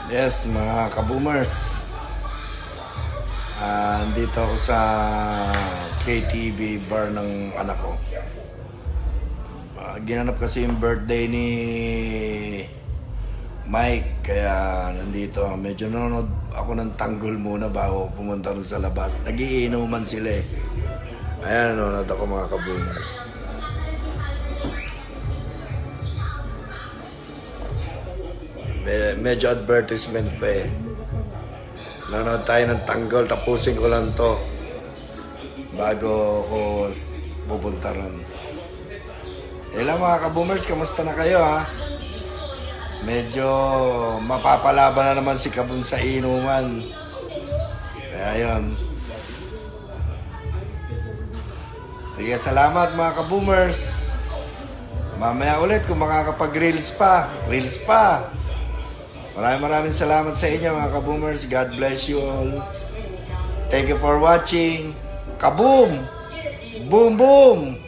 Yes, mga kaboomers. Andito ako sa KTV bar ng anak ko. Ginanap kasi yung birthday ni Mike, kaya nandito. Medyo nanonood ako ng tanggol muna bago pumunta rin sa labas. Nagiinuman sila eh. Ayan, nanonood ako mga kaboomers. Medyo advertisement pa eh. Nanonood tayo ng tanggol, tapusin ko lang to bago ko pupunta ron. Lang mga kaboomers, kamusta na kayo ha? Medyo mapapalaban na naman si Kabun sa inuman. Kaya yun. Sige, salamat mga kaboomers. Mamaya ulit kung makakapag-reels pa. Reels pa. Maraming salamat sa inyo mga kaboomers. God bless you all. Thank you for watching. Kaboom! Boom boom!